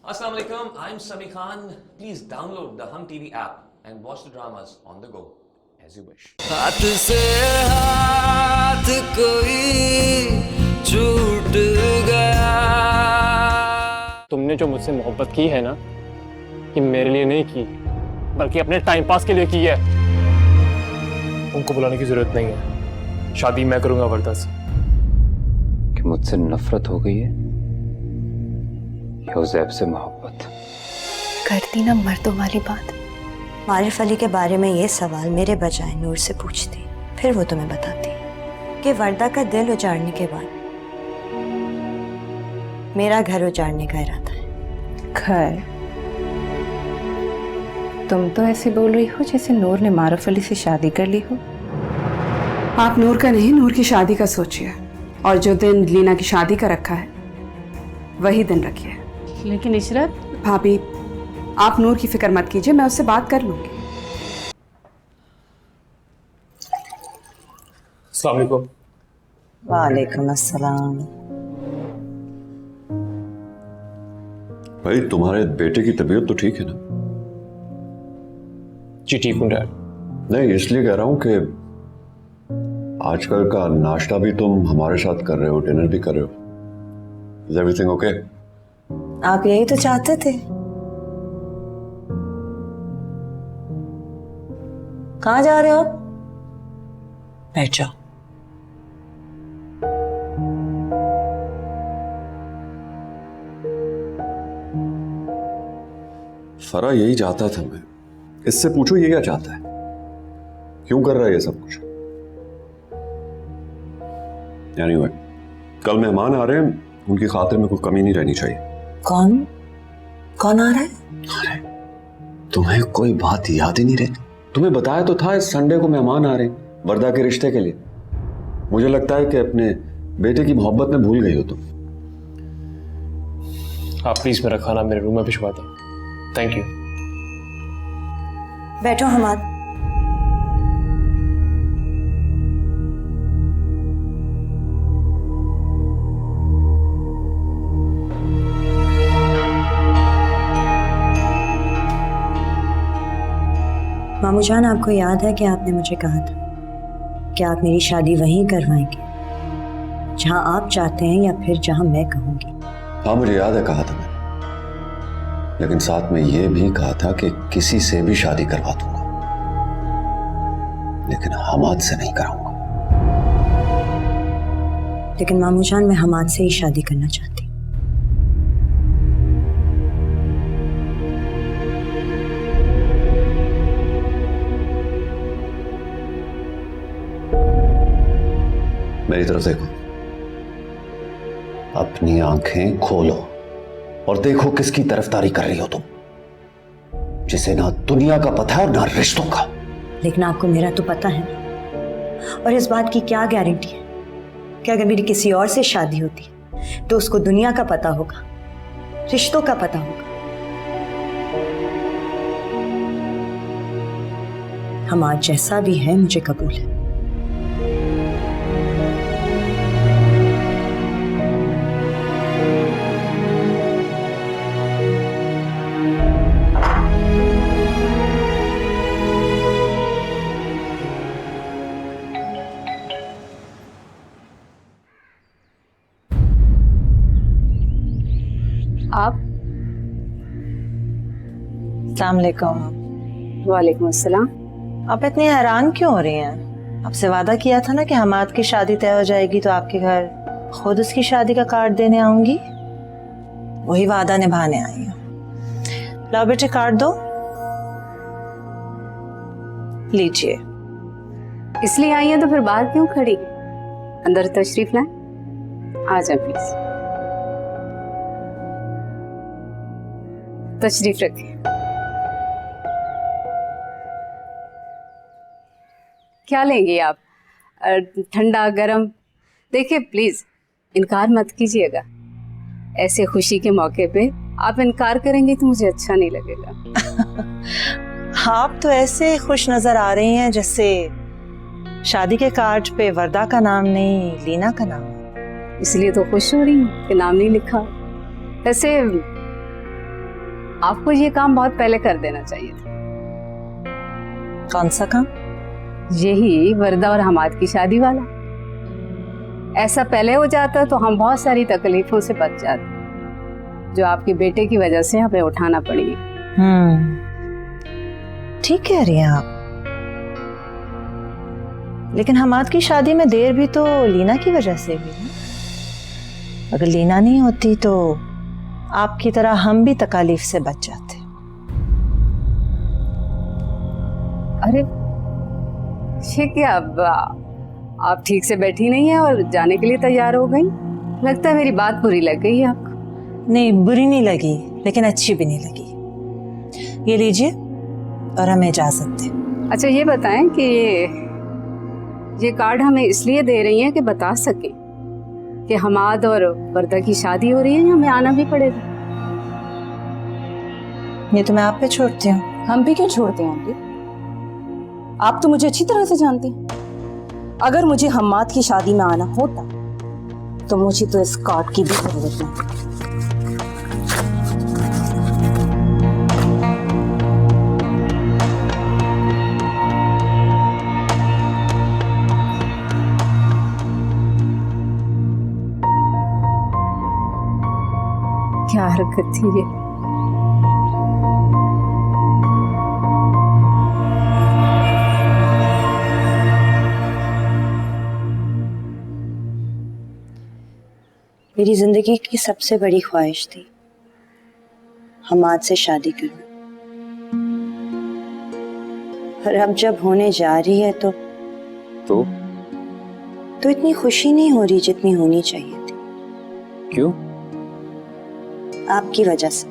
Assalamu alaikum, I'm Sami Khan. Please download the Hum TV app and watch the dramas on the go as you wish. हाथ से हाथ कोई छूट गया। तुमने जो मुझसे मोहब्बत की है ना, ये मेरे लिए नहीं की, बल्कि अपने टाइम पास के लिए की है। उनको बुलाने की जरूरत नहीं है। शादी मैं करूंगा वर्दा से। कि मुझसे नफरत हो गई है या उज़ैब से मोहब्बत? करती ना मर्दों वाली बात। मारिफ अली के बारे में ये सवाल मेरे बजाय नूर से पूछती, फिर वो तुम्हें बताती कि वर्दा का दिल उजाड़ने के बाद मेरा घर उजाड़ने का इरादा है। खैर, तुम तो ऐसे बोल रही हो जैसे नूर ने मारिफ अली से शादी कर ली हो। आप नूर का नहीं, नूर की शादी का सोचिए, और जो दिन लीना की शादी का रखा है वही दिन रखिए। लेकिन इशरत भाभी, आप नूर की फिक्र मत कीजिए, मैं उससे बात कर लूंगी। अस्सलाम वालेकुम। वालेकुम अस्सलाम। भाई, तुम्हारे बेटे की तबीयत तो ठीक है ना? जी ठीक हूँ डैड। नहीं, इसलिए कह रहा हूँ कि आजकल का नाश्ता भी तुम हमारे साथ कर रहे हो, डिनर भी कर रहे हो। Is everything okay? आप यही तो चाहते थे। कहाँ जा रहे हो? बैठ जाओ। फरा, यही चाहता था मैं। इससे पूछो ये क्या चाहता है, क्यों कर रहा है ये सब कुछ? एनीवे, कल मेहमान आ रहे हैं, उनकी खातिर में कोई कमी नहीं रहनी चाहिए। कौन कौन आ रहा है? अरे, तुम्हें कोई बात याद ही नहीं रहती? तुम्हें बताया तो था इस संडे को मेहमान आ रहे हैं वर्दा के रिश्ते के लिए। मुझे लगता है कि अपने बेटे की मोहब्बत में भूल गई हो तुम। आप प्लीज मेरा खाना मेरे रूम में भिजवा दें। Thank you. बैठो हमाद। मामू जान, आपको याद है कि आपने मुझे कहा था कि आप मेरी शादी वहीं करवाएंगे जहां आप चाहते हैं या फिर जहां मैं कहूंगी? हाँ, मुझे याद है, कहा था मैंने, लेकिन साथ में ये भी कहा था कि किसी से भी शादी करवा दूंगा, लेकिन हमाद से नहीं कराऊंगा। लेकिन मामू जान, मैं हमाद से ही शादी करना चाहती हूँ। मेरी तरफ देखो, अपनी आंखें खोलो और देखो किसकी तरफदारी कर रही हो तुम, जिसे ना दुनिया का पता है और ना रिश्तों का। लेकिन आपको मेरा तो पता है ना, और इस बात की क्या गारंटी है कि अगर मेरी किसी और से शादी होती तो उसको दुनिया का पता होगा, रिश्तों का पता होगा। हम आज जैसा भी है, मुझे कबूल है। आप? अस्सलाम वालेकुम। वालेकुम अस्सलाम। आप इतनी हैरान क्यों हो रही हैं? आपसे वादा किया था ना कि हमाद की शादी तय हो जाएगी तो आपके घर खुद उसकी शादी का कार्ड देने आऊंगी। वही वादा निभाने आई हूँ। लाओ बेटे, कार्ड दो। लीजिए। इसलिए आई है तो फिर बाहर क्यों खड़ी? अंदर तशरीफ लाए। आ जाए प्लीज। तशरीफ रखिए। क्या लेंगे आप? ठंडा गरम? देखिए प्लीज, इनकार मत कीजिएगा। ऐसे खुशी के मौके पे आप इनकार करेंगे तो मुझे अच्छा नहीं लगेगा। आप तो ऐसे खुश नजर आ रही हैं जैसे शादी के कार्ड पे वर्दा का नाम नहीं, लीना का नाम। इसलिए तो खुश हो रही हूँ कि नाम नहीं लिखा। वैसे आपको ये काम बहुत पहले कर देना चाहिए था। कौन सा काम? यही वर्दा और हमाद की शादी वाला। ऐसा पहले हो जाता तो हम बहुत सारी तकलीफों से बच जाते जो आपके बेटे की वजह से हमें उठाना पड़ी। ठीक कह रही हैं आप, लेकिन हमाद की शादी में देर भी तो लीना की वजह से हुई ना। अगर लीना नहीं होती तो आपकी तरह हम भी तकालीफ से बच जाते। अरे ये क्या, आप ठीक से बैठी नहीं है और जाने के लिए तैयार हो गई? लगता है मेरी बात बुरी लग गई है आपको। नहीं, बुरी नहीं लगी, लेकिन अच्छी भी नहीं लगी। ये लीजिए और हमें इजाजत दें। अच्छा ये बताएं कि ये कार्ड हमें इसलिए दे रही हैं कि बता सकें कि हमाद और वर्दा की शादी हो रही है या हमें आना भी पड़ेगा? ये तो मैं आप पे छोड़ती हूँ। हम भी क्यों छोड़ते हैं आंटी? आप तो मुझे अच्छी तरह से जानती हैं। अगर मुझे हम्माद की शादी में आना होता तो मुझे तो इस कार्ड की भी जरूरत नहीं। क्या हरकत थी ये? मेरी जिंदगी की सबसे बड़ी ख्वाहिश थी हमाद से शादी करना, और अब जब होने जा रही है तो इतनी खुशी नहीं हो रही जितनी होनी चाहिए थी। क्यों? आपकी वजह से।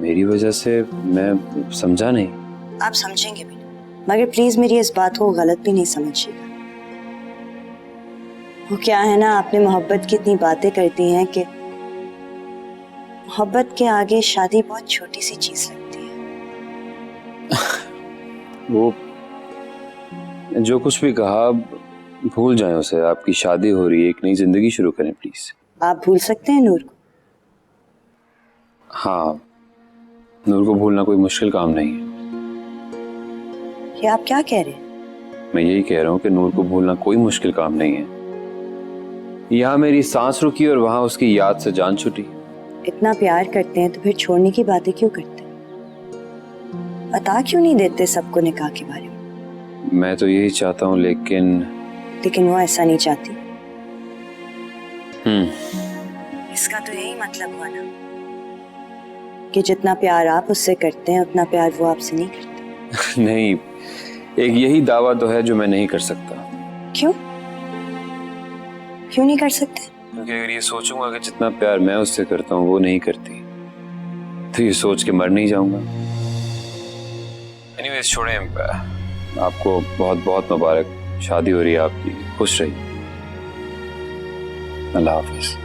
मेरी वजह से? मैं समझा नहीं। आप समझेंगे भी नहीं, मगर प्लीज मेरी इस बात को गलत भी नहीं समझिएगा। वो क्या है ना, आपने मोहब्बत की इतनी बातें करती हैं कि मोहब्बत के आगे शादी बहुत छोटी सी चीज लगती है। वो जो कुछ भी कहा भूल जाएं उसे। आपकी शादी हो रही है, एक नई जिंदगी शुरू करें प्लीज। आप भूल सकते हैं नूर को? हाँ, नूर को भूलना कोई मुश्किल काम नहीं है। ये आप क्या कह रहे हैं? मैं यही कह रहा हूँ कि नूर को भूलना कोई मुश्किल काम नहीं है। यहाँ मेरी सांस रुकी और वहां उसकी याद से जान छूटी। इतना प्यार करते हैं तो फिर छोड़ने की बातें क्यों करते हैं? बता क्यों नहीं देते सबको निकाह के बारे में? मैं तो यही चाहता हूँ, लेकिन वो ऐसा नहीं चाहती। इसका तो यही मतलब हुआ ना कि जितना प्यार आप उससे करते हैं उतना प्यार वो आपसे नहीं करते। नहीं, एक यही दावा तो है जो मैं नहीं कर सकता। क्यों नहीं कर सकते? क्योंकि अगर ये सोचूंगा कि जितना प्यार मैं उससे करता हूँ वो नहीं करती, तो ये सोच के मर नहीं जाऊंगा। एनीवेज छोड़ें, आपको बहुत बहुत मुबारक, शादी हो रही है आपकी। खुश रहिए। अल्लाह हाफिज।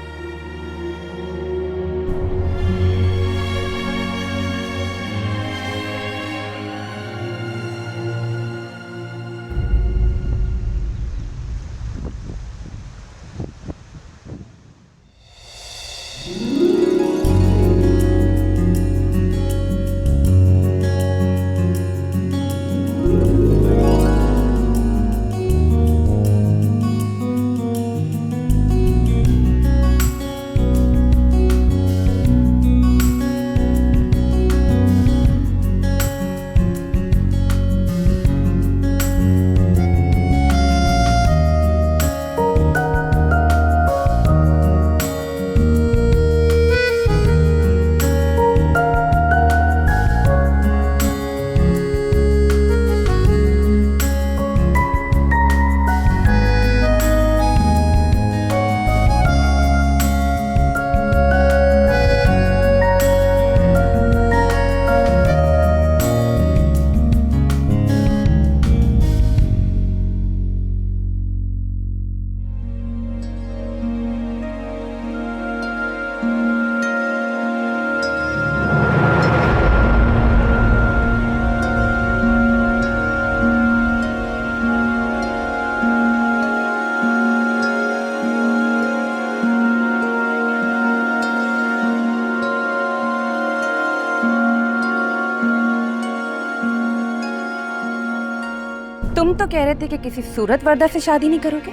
तो कह रहे थे कि किसी सूरत वर्दा से शादी नहीं करोगे,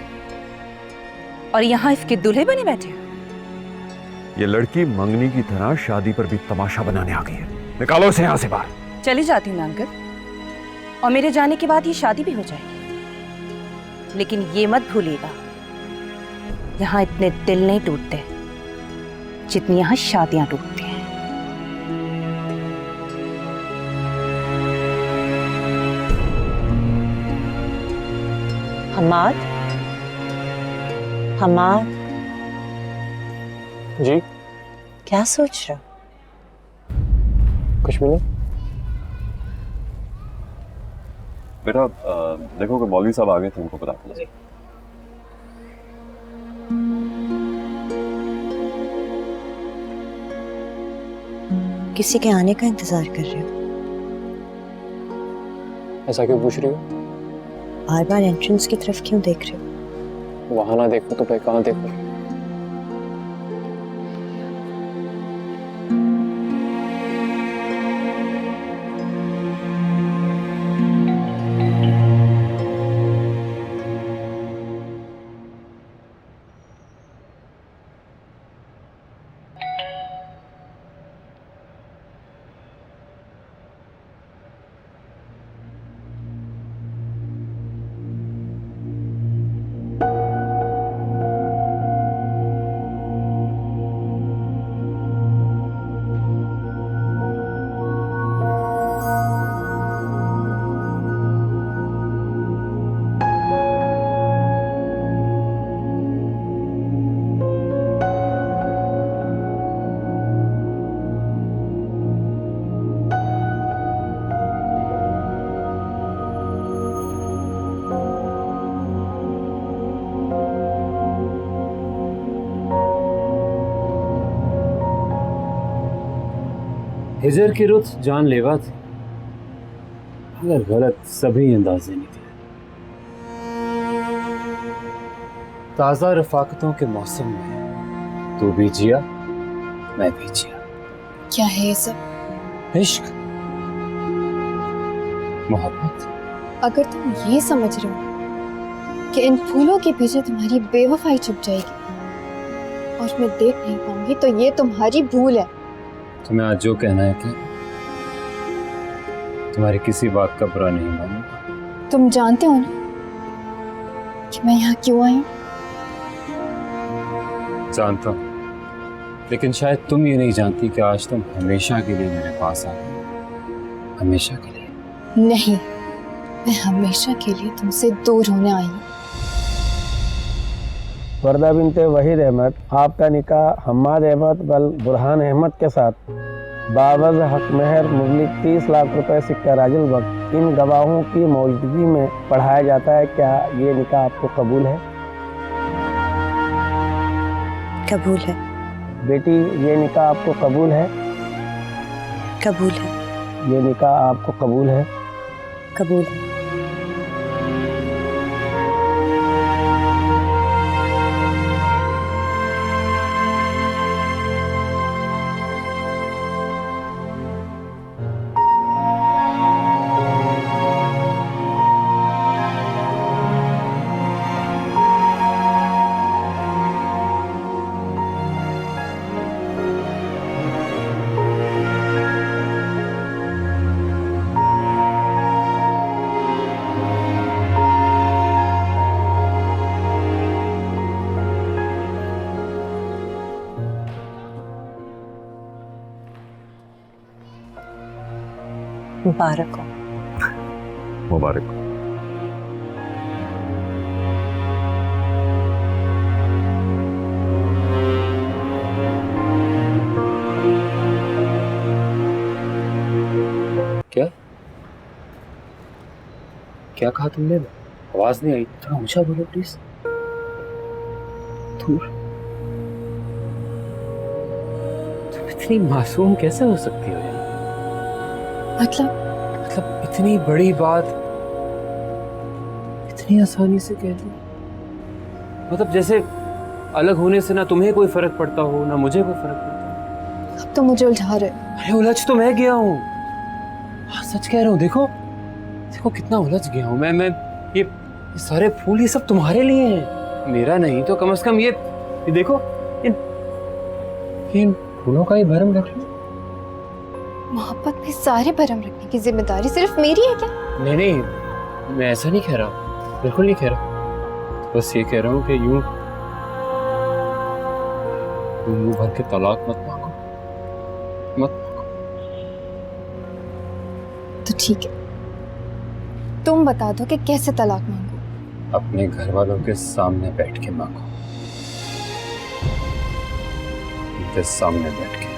और यहाँ इसके दूल्हे बने बैठे हो। ये लड़की मंगनी की तरह शादी पर भी तमाशा बनाने आ गई है। निकालो इसे यहाँ से बाहर। चली जाती हूँ मैं अंकल, और मेरे जाने के बाद ये शादी भी हो जाएगी। लेकिन ये मत भूलिएगा, यहाँ इतने दिल नहीं टूटते जितनी यहाँ शादियां टूटती हैं। हमाद, हमाद जी क्या सोच रहे हो? कुछ भी नहीं। बेटा देखो कि मौलवी साहब आ गए थे, उनको बता दो। किसी के आने का इंतजार कर रहे हो? ऐसा क्यों पूछ रही हो? बार बार एंट्रेंस की तरफ क्यों देख रहे हो? वहां ना देखो तो भाई कहाँ देखो? हिजर की रुत जानलेवा थी, मगर गलत सभी अंदाजे निकले। ताज़ा रफाकतों के मौसम में तू भी जिया, मैं भी जिया। क्या है ये सब? इश्क, मोहब्बत। अगर तुम ये समझ रहे हो कि इन फूलों के पीछे तुम्हारी बेवफाई छुप जाएगी और मैं देख नहीं पाऊंगी, तो ये तुम्हारी भूल है। तुम्हें आज जो कहना है कि तुम्हारी किसी बात का बुरा नहीं मानूंगा। तुम जानते हो ना कि मैं यहाँ क्यों आई हूँ? जानता हूँ, लेकिन शायद तुम ये नहीं जानती कि आज तुम हमेशा के लिए मेरे पास आ गई। हमेशा के लिए नहीं, मैं हमेशा के लिए तुमसे दूर होने आई हूँ। वर्दा बिनते वहीद अहमद, आपका निकाह हम्माद अहमद बल बुरहान अहमद के साथ बावज हक महर मुबलिक 30 लाख रुपए सिक्का राजुल वक्त इन गवाहों की मौजूदगी में पढ़ाया जाता है। क्या ये निकाह आपको कबूल है? कबूल है बेटी, ये निकाह आपको कबूल है? कबूल है। ये निकाह आपको कबूल है? कबूल है। मुबारक हो। मुबारक हो। क्या क्या कहा तुमने? आवाज नहीं आई, थोड़ा ऊंचा बोलो प्लीज। तुम इतनी मासूम कैसे हो सकती हो यार? मतलब इतनी बड़ी बात इतनी आसानी से कह दी। मतलब जैसे अलग होने से ना तुम्हें कोई फर्क पड़ता हो ना मुझे कोई फर्क पड़ता। अब तो मुझे उलझा रहे। अरे उलझ तो मैं गया हूँ। हाँ सच कह रहा हूँ। देखो देखो कितना उलझ गया हूँ मैं ये सारे फूल ये सब तुम्हारे लिए हैं, मेरा नहीं तो कम से कम ये देखो, इन फूलों का ही भरम रख लो। मोहब्बत में सारे भरम रखने की जिम्मेदारी सिर्फ मेरी है क्या? नहीं नहीं, मैं ऐसा नहीं कह रहा, बिल्कुल नहीं कह रहा, बस ये कह रहा हूँ कि यूं भर के तलाक मत मांगो, मत। तो ठीक है, तुम बता दो कि कैसे तलाक मांगू। अपने घर वालों के सामने बैठ के मांगो, उनके सामने बैठ के।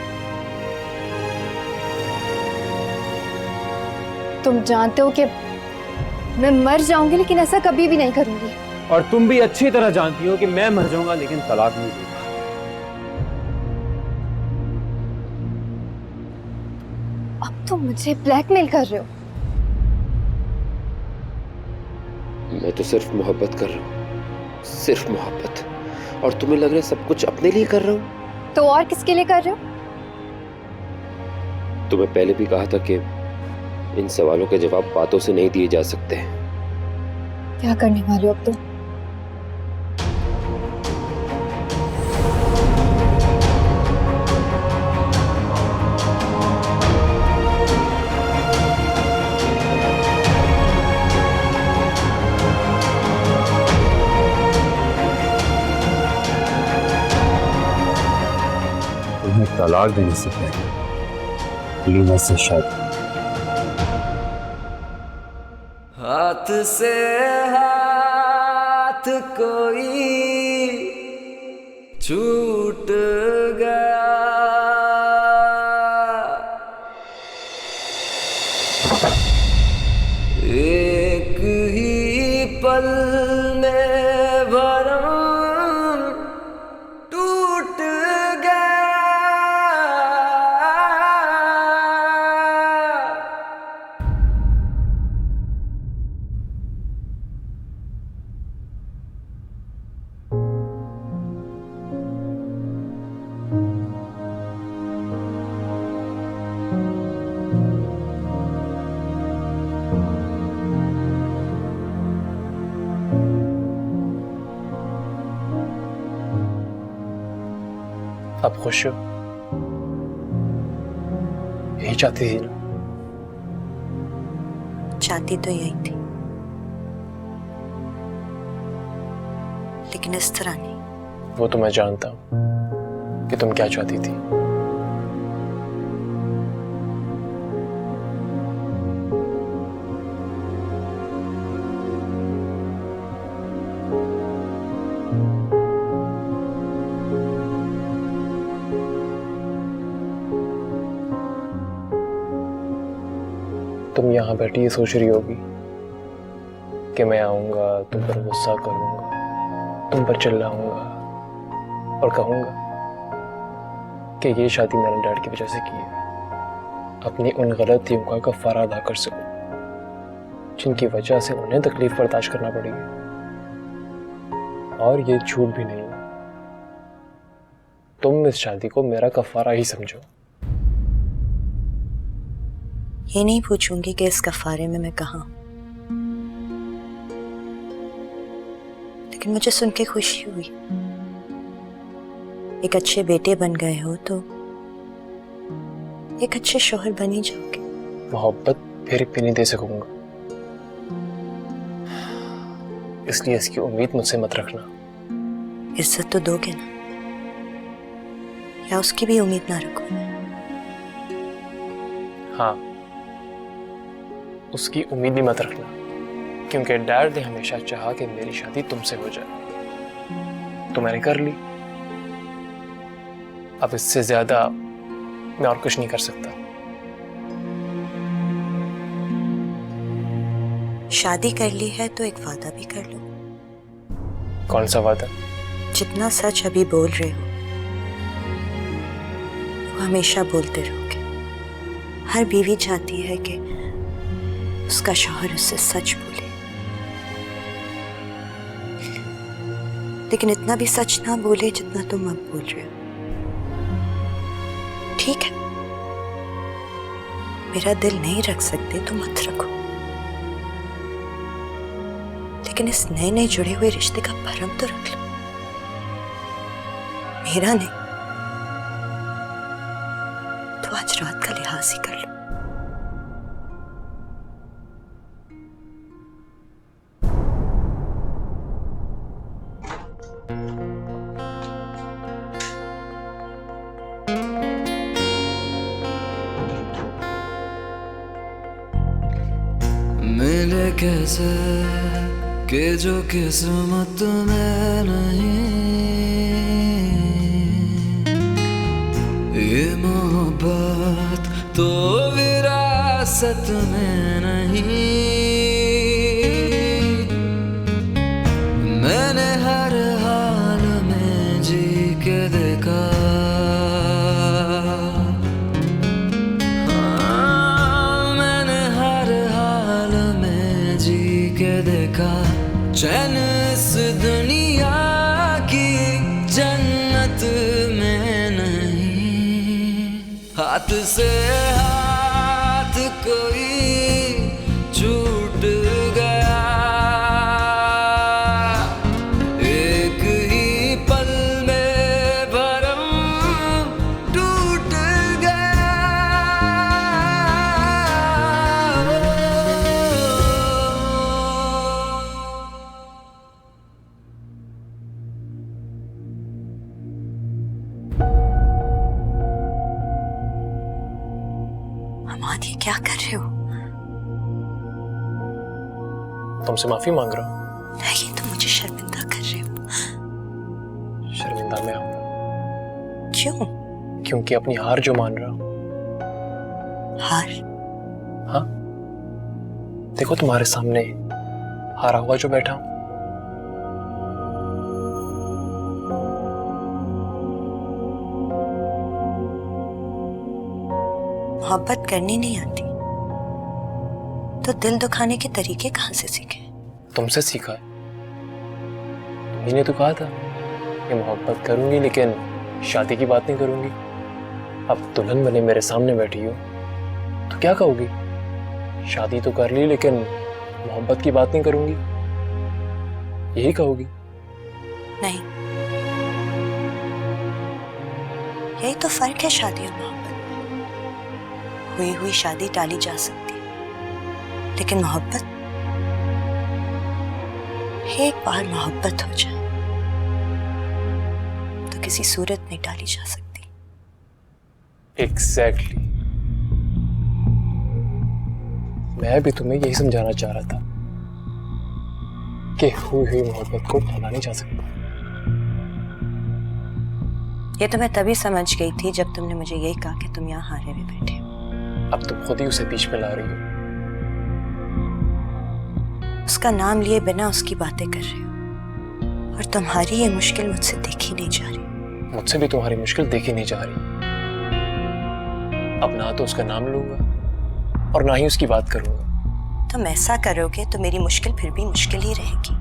तुम जानते हो कि मैं मर जाऊंगी, लेकिन ऐसा कभी भी नहीं करूंगी। और तुम भी अच्छी तरह जानती हो कि मैं मर जाऊंगा लेकिन तलाक नहीं दूंगा। अब तुम मुझे ब्लैकमेल कर रहे हो। मैं तो सिर्फ मोहब्बत कर रहा हूँ, सिर्फ मोहब्बत, और तुम्हें लग रहा है सब कुछ अपने लिए कर रहा हूँ। तो और किसके लिए कर रहे हो? तुम्हें पहले भी कहा था कि इन सवालों के जवाब बातों से नहीं दिए जा सकते। क्या करने वाले हो अब तुम? तुम्हें तलाक देने से पहले लीना से शादी। हाथ से हाथ कोई छूट गया, एक ही पल में भरम टूट गया। आप खुश हो? यही चाहती थी ना? चाहती तो यही थी, लेकिन इस तरह नहीं। वो तो मैं जानता हूं कि तुम क्या चाहती थी। तुम यहाँ बैठी ये सोच रही होगी कि मैं आऊंगा, तुम पर गुस्सा करूंगा, तुम पर चिल्लाऊंगा और कहूंगा कि ये शादी मैंने डैड की वजह से की है, अपनी उन गलतियों का कफारा अदा कर सकूं जिनकी वजह से उन्हें तकलीफ बर्दाश्त करना पड़ेगी। और ये झूठ भी नहीं है, तुम इस शादी को मेरा कफारा ही समझो। ये नहीं पूछूंगी कि इस कफारे में मैं कहाँ, लेकिन मुझे सुन के खुशी हुई। एक अच्छे बेटे बन गए हो तो एक अच्छे शौहर बन ही जाओगे। मोहब्बत फिर भी नहीं दे सकूंगा, इसलिए इसकी उम्मीद मुझसे मत रखना। इज्जत तो दोगे ना, या उसकी भी उम्मीद ना रखो? हाँ, उसकी उम्मीद भी मत रखना, क्योंकि डैड ने हमेशा चाहा कि मेरी शादी तुमसे हो जाए, तो मैंने कर ली। अब इससे ज्यादा मैं और कुछ नहीं कर सकता। शादी कर ली है तो एक वादा भी कर लो। कौन सा वादा? जितना सच अभी बोल रहे हो वो हमेशा बोलते रहोगे। हर बीवी चाहती है कि उसका शौहर उससे सच बोले, लेकिन इतना भी सच ना बोले जितना तुम अब बोल रहे हो। ठीक है, मेरा दिल नहीं रख सकते तो मत रखो, लेकिन इस नए नए जुड़े हुए रिश्ते का भरम तो रख लो। मेरा नहीं तो आज रात का लिहाज ही कर लो। मिले कैसे कि जो किस्मत में नहीं, ये मोहब्बत तो विरासत में नहीं। मैंने हर हाल में जी के देखा, चैन इस दुनिया की जन्नत में नहीं। हाथ से हाथ कोई छूट गया, एक ही पल में भरम टूट गया। अमान, ये क्या कर रहे हो? तुमसे माफी मांग रहा हूँ। नहीं, तुम मुझे शर्मिंदा कर रहे हो। शर्मिंदा मैं हूँ। क्यों? क्योंकि अपनी हार जो मान रहा हूँ। हार? हाँ, देखो तुम्हारे सामने हारा हुआ जो बैठा हूँ। मोहब्बत करनी नहीं आती तो दिल दुखाने के तरीके कहाँ से सीखे? तुमसे सीखा है। तुम्ही ने तो कहा था कि मोहब्बत करूंगी लेकिन शादी की बात नहीं करूंगी। अब दुल्हन बने मेरे सामने बैठी हो तो क्या कहोगी? शादी तो कर ली लेकिन मोहब्बत की बात नहीं करूंगी, यही कहोगी? नहीं, यही तो फर्क है शादी और मोहब्बत। हुई हुई शादी टाली जा सकती है, लेकिन मोहब्बत, एक बार मोहब्बत हो जाए तो किसी सूरत में टाली जा सकती। एग्जैक्टली। मैं भी तुम्हें यही समझाना चाह रहा था कि हुई हुई मोहब्बत को टाला नहीं जा सकता। ये तो मैं तभी समझ गई थी जब तुमने मुझे यही कहा कि तुम यहाँ हारे हुए बैठे हो। अब तुम खुद ही उसे बीच में ला रही हो। उसका नाम लिए बिना उसकी बातें कर रहे हो, और तुम्हारी ये मुश्किल मुझसे देखी नहीं जा रही। मुझसे भी तुम्हारी मुश्किल देखी नहीं जा रही। अब ना तो उसका नाम लूंगा और ना ही उसकी बात करूंगा। तुम ऐसा करोगे तो मेरी मुश्किल फिर भी मुश्किल ही रहेगी।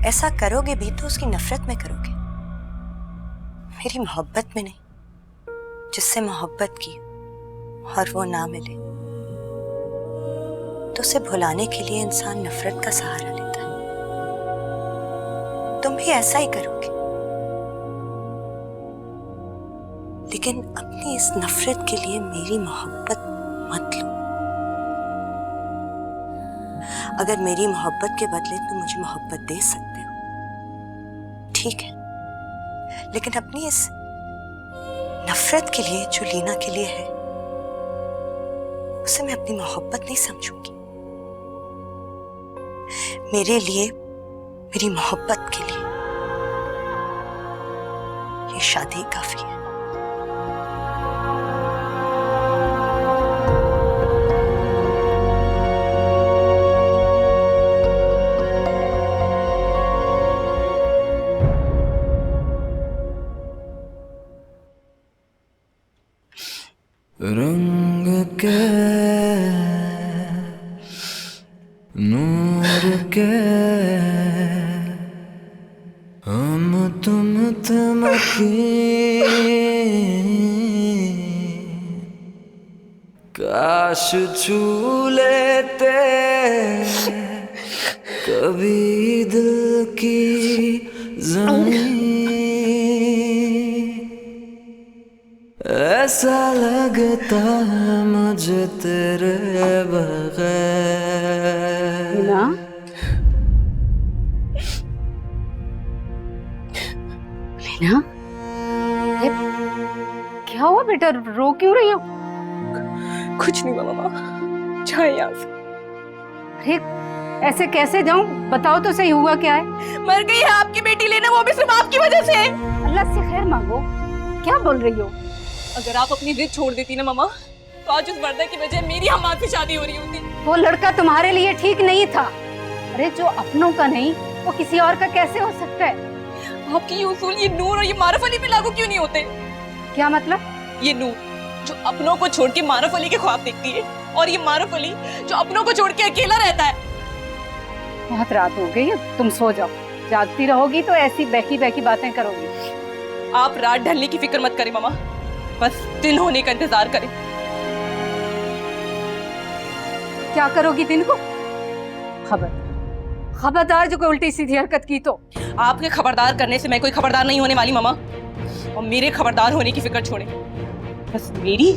ऐसा करोगे भी तो उसकी नफरत में करोगे, मेरी मोहब्बत में नहीं। जिससे मोहब्बत की और वो ना मिले तो उसे भुलाने के लिए इंसान नफरत का सहारा लेता है। तुम भी ऐसा ही करोगे, लेकिन अपनी इस नफरत के लिए मेरी मोहब्बत मत लो। अगर मेरी मोहब्बत के बदले तुम मुझे मोहब्बत दे सकते हो, ठीक है, लेकिन अपनी इस नफरत के लिए जो लीना के लिए है, उसे मैं अपनी मोहब्बत नहीं समझूंगी। मेरे लिए, मेरी मोहब्बत के लिए ये शादी काफी है। रंग के नूर के हम तुम तमकी, काश छू लेते कभी दिल की जमीन ऐसा लगता है मुझे तेरे बगैर। लीना, लीना, ये क्या हुआ बेटा, रो क्यों रही हो? कुछ नहीं मामा, जाए यहाँ से। अरे ऐसे कैसे जाऊं, बताओ तो सही, हुआ क्या है? मर गई है आपकी बेटी लेना, वो भी सिर्फ आपकी वजह से। अल्लाह से खैर मांगो, क्या बोल रही हो? अगर आप अपनी जिद छोड़ देती ना मामा, तो आज उस वर्दा की वजह मेरी हमाद से शादी हो रही होती। वो लड़का तुम्हारे लिए ठीक नहीं था। अरे जो अपनों का नहीं वो किसी और का कैसे हो सकता है? आपकी ये उसूल ये नूर और ये मारफ अली पे लागू क्यों नहीं होते? क्या मतलब? ये नूर जो अपनों को छोड़ के मारफ अली के ख्वाब देखती है, और ये मारफ अली जो अपनों को छोड़ के अकेला रहता है। बहुत रात हो गई है, तुम सो जाओ। जागती रहोगी तो ऐसी बहकी बहकी बातें करोगी। आप रात ढलने की फिक्र मत करें मामा, बस दिन होने का इंतजार करें। क्या करोगी दिन को? खबरदार जो कोई उल्टी सीधी हरकत की तो। आपके खबरदार करने से मैं कोई खबरदार नहीं होने वाली मामा, और मेरे खबरदार होने की फिक्र छोड़ें। बस मेरी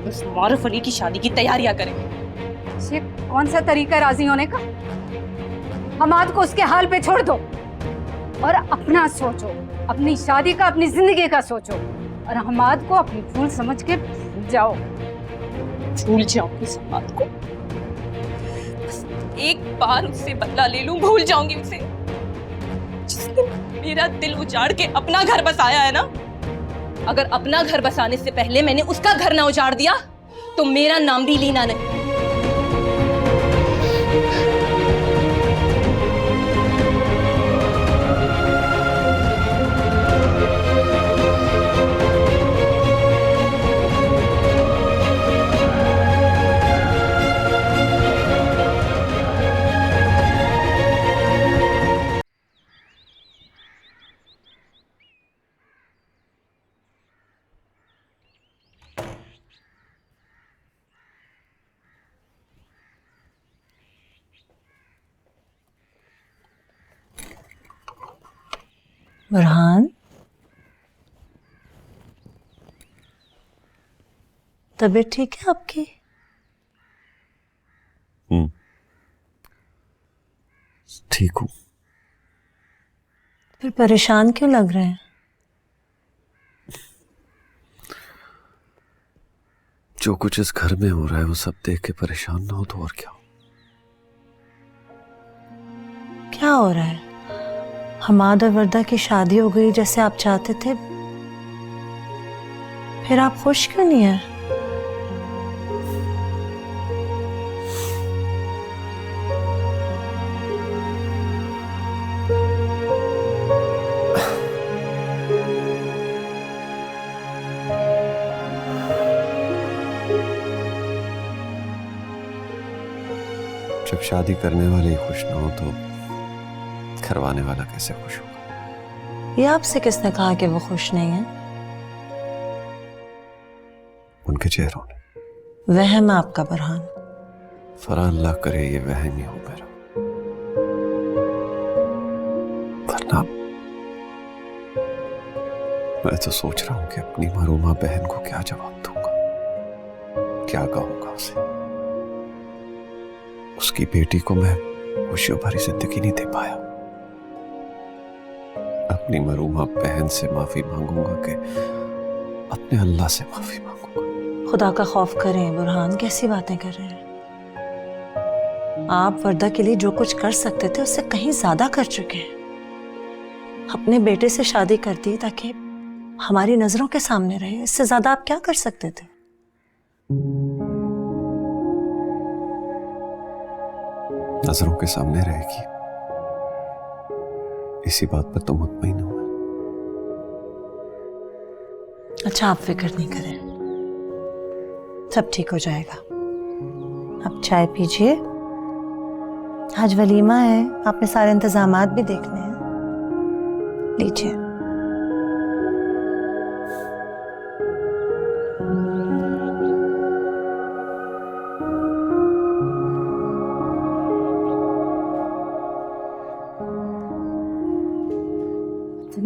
उस मारूफ अली की शादी की तैयारियां करें। ये कौन सा तरीका है राजी होने का? हमाद को उसके हाल पे छोड़ दो और अपना सोचो, अपनी शादी का, अपनी जिंदगी का सोचो, और हमाद को अपनी भूल समझ के भूल जाओ। भूल जाऊंगी इस हमाद को, बस एक बार उससे बदला ले लूं, भूल जाऊंगी उसे। जिसने मेरा दिल उजाड़ के अपना घर बसाया है ना, अगर अपना घर बसाने से पहले मैंने उसका घर ना उजाड़ दिया तो मेरा नाम भी लीना नहीं। बुरहान, तबीयत ठीक है आपकी? ठीक हूं। फिर परेशान क्यों लग रहे हैं? जो कुछ इस घर में हो रहा है वो सब देख के परेशान ना हो तो और क्या। क्या हो रहा है? हमाद और वर्दा की शादी हो गई जैसे आप चाहते थे, फिर आप खुश क्यों नहीं है? जब शादी करने वाले ही खुश ना हो तो करवाने वाला कैसे खुश होगा? ये आपसे किसने कहा कि वो खुश नहीं है? उनके चेहरों ने। वहम है आपका बुरहान। फरा अल्लाह करे ये वहम ही हो मेरा, वरना मैं तो सोच रहा हूं कि अपनी मरूमा बहन को क्या जवाब दूंगा, क्या कहूंगा उसे। उसकी बेटी को मैं खुशियों भरी जिंदगी नहीं दे पाया। अपनी मरूमा बहन से माफी मांगूंगा कि अपने अल्लाह से माफी मांगूंगा। खुदा का खौफ करें बुरहान, कैसी बातें कर रहे हैं आप? वर्दा के लिए जो कुछ कर सकते थे उससे कहीं ज्यादा कर चुके हैं। अपने बेटे से शादी कर दी ताकि हमारी नजरों के सामने रहे, इससे ज्यादा आप क्या कर सकते थे? नजरों के सामने रहेगी, इसी बात पर तो मुतमईन हूं। अच्छा, आप फिक्र नहीं करें, सब ठीक हो जाएगा। आप चाय पीजिए, आज वलीमा है, आपने सारे इंतजामात भी देखने हैं। लीजिए।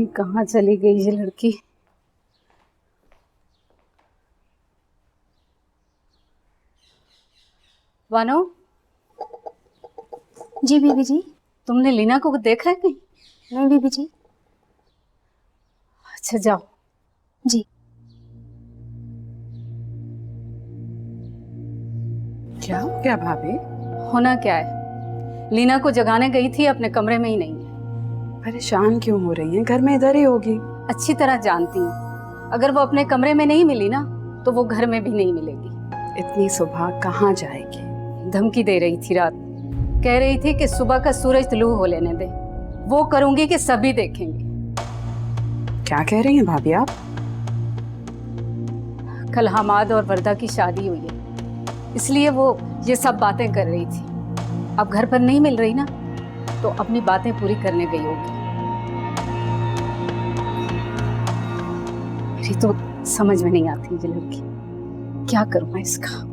नहीं कहाँ चली गई ये लड़की। वानो। जी बीबी जी। तुमने लीना को देखा है कहीं? नहीं बीबी जी। अच्छा जाओ। जी। क्या हो गया भाभी? होना क्या है, लीना को जगाने गई थी, अपने कमरे में ही नहीं है। परेशान क्यों हो रही हैं? घर में इधर ही होगी। अच्छी तरह जानती हूँ, अगर वो अपने कमरे में नहीं मिली ना तो वो घर में भी नहीं मिलेगी। इतनी सुबह कहाँ जाएगी? धमकी दे रही थी रात, कह रही थी कि सुबह का सूरज तुलू हो लेने दे, वो करूंगी कि सभी देखेंगे। क्या कह रही हैं भाभी आप? कल हमाद और वर्दा की शादी हुई है, इसलिए वो ये सब बातें कर रही थी। अब घर पर नहीं मिल रही ना तो अपनी बातें पूरी करने गई होगी। मेरी तो समझ में नहीं आती ये लड़की, क्या करूं मैं इसका।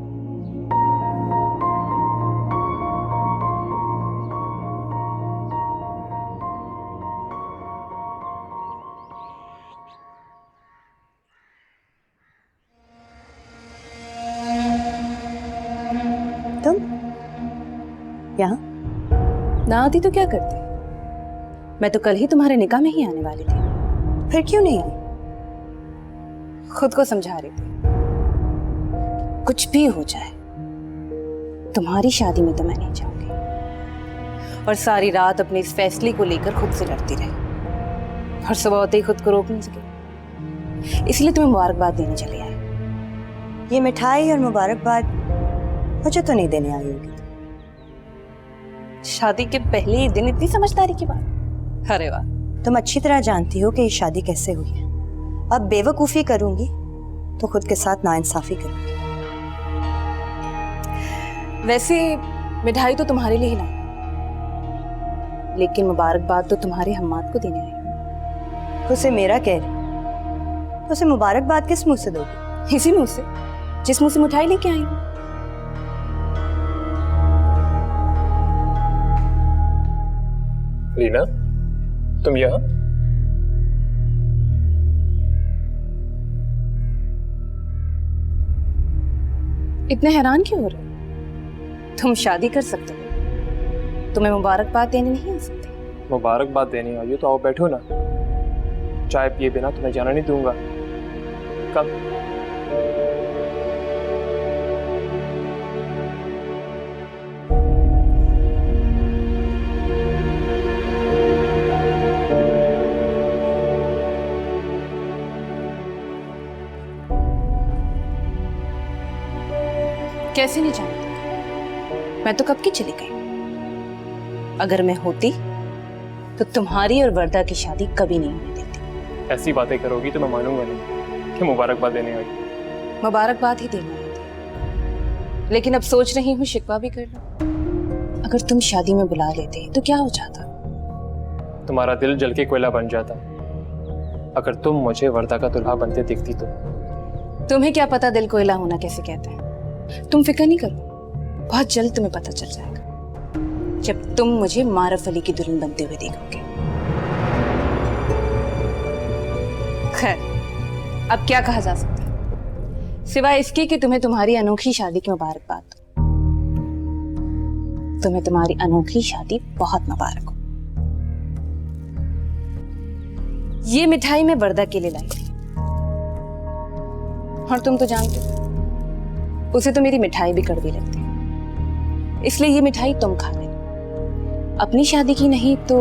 यहाँ ना आती तो क्या करती? मैं तो कल ही तुम्हारे निकाह में ही आने वाली थी, फिर क्यों नहीं आई? खुद को समझा रही थी कुछ भी हो जाए तुम्हारी शादी में तो मैं नहीं जाऊंगी। और सारी रात अपने इस फैसले को लेकर खुद से लड़ती रही और सुबह होते ही खुद को रोक नहीं सकी, इसलिए तुम्हें मुबारकबाद देने चले आए। ये मिठाई और मुबारकबाद मुझे तो नहीं देने आई होगी। शादी के पहले ही दिन इतनी समझदारी की बात? अरे वाह, तुम अच्छी तरह जानती हो कि ये शादी कैसे हुई है। अब बेवकूफी करूंगी तो खुद के साथ नाइंसाफी करूंगी। वैसे मिठाई तो तुम्हारे लिए ही लाई, लेकिन मुबारकबाद तो तुम्हारे हम्माद को देने आई। उसे मेरा कह रही तो उसे मुबारकबाद किस मुंह से दोगी? इसी मुंह से जिस मुंह से मिठाई लेके आई हूं। लीना, तुम यहाँ? इतने हैरान क्यों हो रहे हो? तुम शादी कर सकते हो, तुम्हें मुबारकबाद देने नहीं आ सकती? मुबारकबाद देने आई हो तो आओ बैठो ना, चाय पिए बिना तुम्हें जाना नहीं दूंगा। कब? कैसे नहीं जानती? मैं तो कब की चली गई। अगर मैं होती तो तुम्हारी और वर्दा की शादी कभी नहीं होने देती। ऐसी बातें करोगी तो मैं मानूंगा नहीं कि मुबारकबाद देने आई। मुबारकबाद ही देनी होती, लेकिन अब सोच रही हूँ शिकवा भी कर लूं। अगर तुम शादी में बुला लेते तो क्या हो जाता? तुम्हारा दिल जल के कोयला बन जाता अगर तुम मुझे वर्दा का दुल्हा बनते दिखती तो। तुम्हें क्या पता दिल कोयला होना कैसे कहते हैं? तुम फिक्र नहीं करो, बहुत जल्द तुम्हें पता चल जाएगा जब तुम मुझे मारफ अली की दुल्हन बनते हुए देखोगे। खैर, अब क्या कहा जा सकता है सिवाय इसके कि तुम्हें तुम्हारी अनोखी शादी की मुबारकबाद हो। तुम्हें तुम्हारी अनोखी शादी बहुत मुबारक हो। ये मिठाई मैं वर्दा के लिए लाई थी, और तुम तो जानते हो उसे तो मेरी मिठाई भी कड़वी लगती है, इसलिए ये मिठाई तुम खा लेना। अपनी शादी की नहीं तो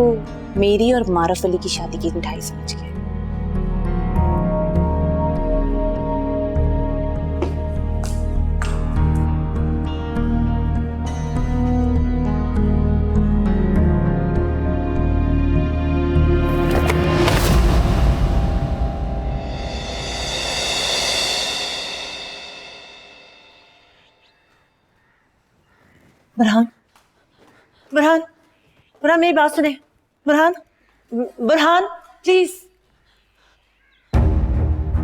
मेरी और मारफ अली की शादी की मिठाई समझ के। बुरहान, बुरहान, बुरहान मेरी बात सुने। बुरहान, बुरहान प्लीज।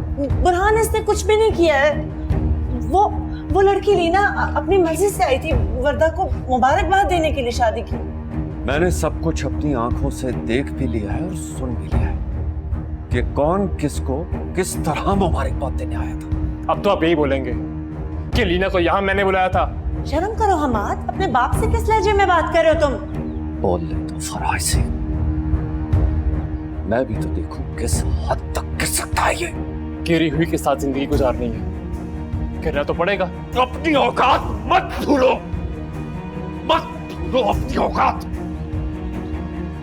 बुरहान, इसने कुछ भी नहीं किया है। वो लड़की लीना अपनी मर्जी से आई थी वर्दा को मुबारकबाद देने के लिए शादी की। मैंने सब कुछ अपनी आंखों से देख भी लिया है और सुन भी लिया है। कि कौन किसको किस तरह मुबारकबाद देने आया था। अब तो आप यही बोलेंगे कि लीना को यहाँ मैंने बुलाया था। शर्म करो हमाद, अपने बाप से किस लहजे में बात कर रहे हो तुम? बोल ले तो फराज से, मैं भी तो देखूं किस हद तक गिर सकता है ये। गिरी हुई के साथ जिंदगी गुजारनी है, गिरना तो पड़ेगा। अपनी औकात मत भूलो, मत भूलो अपनी औकात।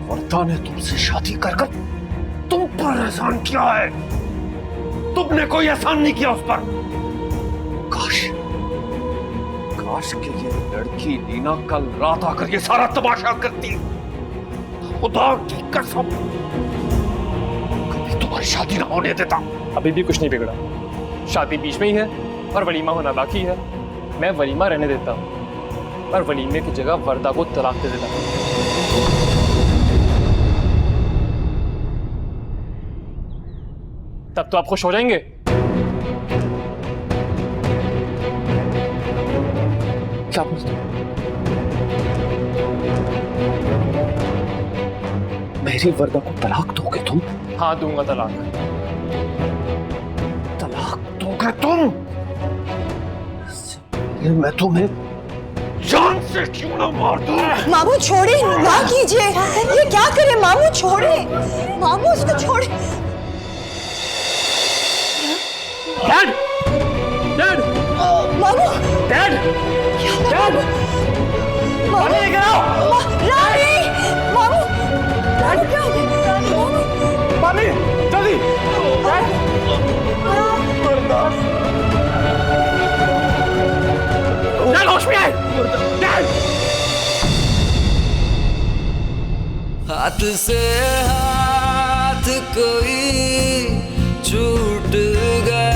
वर्दा ने तुमसे शादी कर तुम पर एहसान किया है, तुमने कोई एहसान नहीं किया उस पर। काश काश कि ये लड़की लीना कल रात आकर ये सारा तमाशा करती। खुदा की कसम कभी तुम्हारी शादी ना होने देता। अभी भी कुछ नहीं बिगड़ा, शादी बीच में ही है और वलीमा होना बाकी है। मैं वलीमा रहने देता हूँ और वलीमे की जगह वर्दा को तलाक दे देता हूँ। तब तो आप खुश हो जाएंगे। क्या बोलते हो? मेरी वर्दा को तलाक दोगे तुम? हाँ दूंगा तलाक। तलाक दोगे तुम? ये मैं तुम्हें जान से क्यों ना मार दूं? मामू छोड़े, ना कीजिए, ये क्या करे मामू, छोड़े मामू, उसको छोड़े। डैड! डैड! मामू! डैड! डैड! मामू लेकर आओ! रानी! मामू! रानी क्या हो गया? मामू! मामी! जल्दी! डैड! डैड होश में आए! डैड! हाथ से हाथ कोई छूट गया।